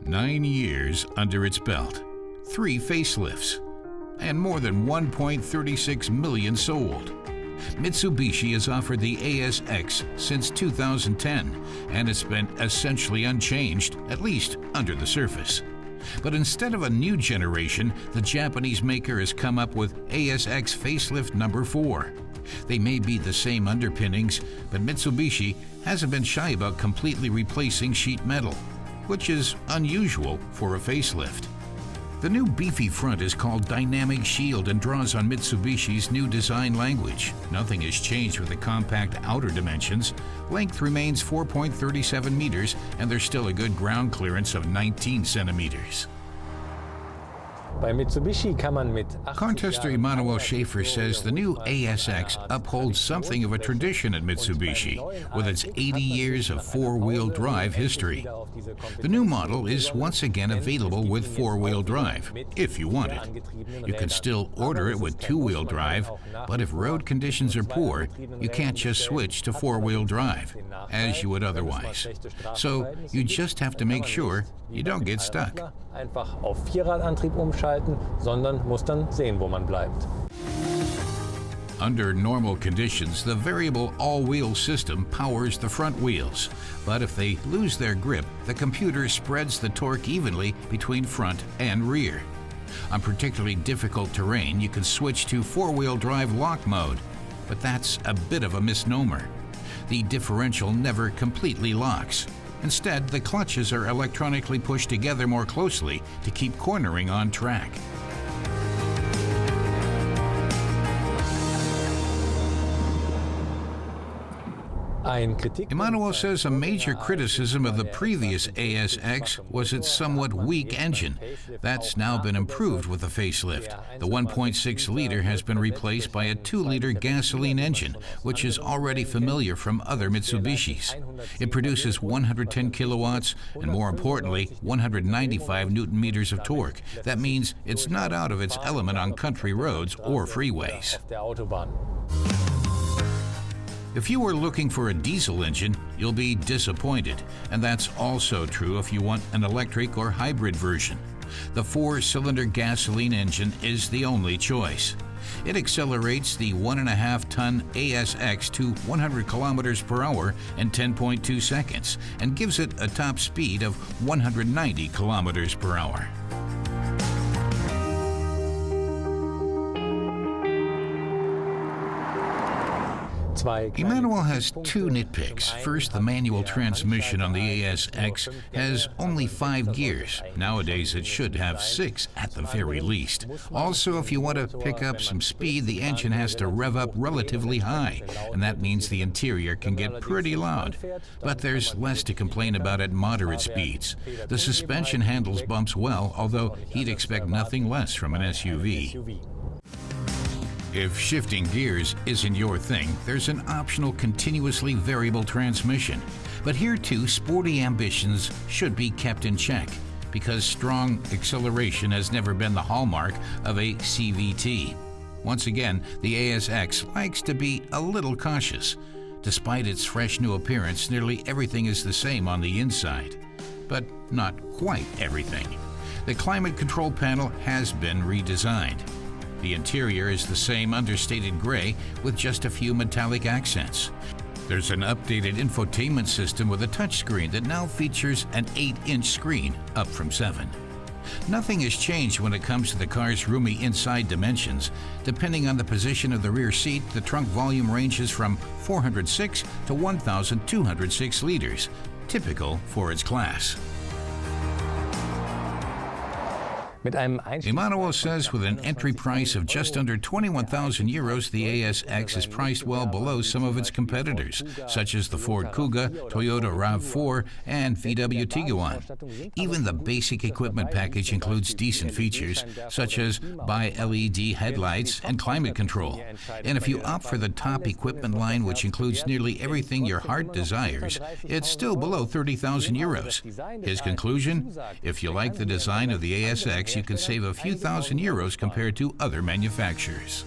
9 years under its belt, 3 facelifts, and more than 1.36 million sold. Mitsubishi has offered the ASX since 2010, and it's been essentially unchanged, at least under the surface. But instead of a new generation, the Japanese maker has come up with ASX Facelift number 4. They may be the same underpinnings, but Mitsubishi hasn't been shy about completely replacing sheet metal, which is unusual for a facelift. The new beefy front is called Dynamic Shield and draws on Mitsubishi's new design language. Nothing has changed with the compact outer dimensions. Length remains 4.37 meters, and there's still a good ground clearance of 19 centimeters. Contester Emmanuel Schaefer says the new ASX upholds something of a tradition at Mitsubishi, with its 80 years of four-wheel drive history. The new model is once again available with four-wheel drive, if you want it. You can still order it with two-wheel drive, but if road conditions are poor, you can't just switch to four-wheel drive, as you would otherwise. So you just have to make sure you don't get stuck. Under normal conditions, the variable all-wheel system powers the front wheels, but if they lose their grip, the computer spreads the torque evenly between front and rear. On particularly difficult terrain, you can switch to four-wheel drive lock mode, but that's a bit of a misnomer. The differential never completely locks. Instead, the clutches are electronically pushed together more closely to keep cornering on track. Emmanuel says a major criticism of the previous ASX was its somewhat weak engine. That's now been improved with the facelift. The 1.6-liter has been replaced by a 2-liter gasoline engine, which is already familiar from other Mitsubishis. It produces 110 kilowatts and, more importantly, 195 newton-meters of torque. That means it's not out of its element on country roads or freeways. If you are looking for a diesel engine, you'll be disappointed, and that's also true if you want an electric or hybrid version. The 4-cylinder gasoline engine is the only choice. It accelerates the 1.5-ton ASX to 100 kilometers per hour in 10.2 seconds and gives it a top speed of 190 kilometers per hour. Emmanuel has 2 nitpicks. First, the manual transmission on the ASX has only 5 gears. Nowadays, it should have 6 at the very least. Also, if you want to pick up some speed, the engine has to rev up relatively high, and that means the interior can get pretty loud. But there's less to complain about at moderate speeds. The suspension handles bumps well, although he'd expect nothing less from an SUV. If shifting gears isn't your thing, there's an optional continuously variable transmission. But here too, sporty ambitions should be kept in check, because strong acceleration has never been the hallmark of a CVT. Once again, the ASX likes to be a little cautious. Despite its fresh new appearance, nearly everything is the same on the inside. But not quite everything. The climate control panel has been redesigned. The interior is the same understated gray with just a few metallic accents. There's an updated infotainment system with a touchscreen that now features an 8-inch screen, up from 7. Nothing has changed when it comes to the car's roomy inside dimensions. Depending on the position of the rear seat, the trunk volume ranges from 406 to 1,206 liters, typical for its class. Emmanuel says with an entry price of just under 21,000 euros, the ASX is priced well below some of its competitors, such as the Ford Kuga, Toyota RAV4, and VW Tiguan. Even the basic equipment package includes decent features, such as bi-LED headlights and climate control. And if you opt for the top equipment line, which includes nearly everything your heart desires, it's still below 30,000 euros. His conclusion? If you like the design of the ASX, you can save a few thousand euros compared to other manufacturers.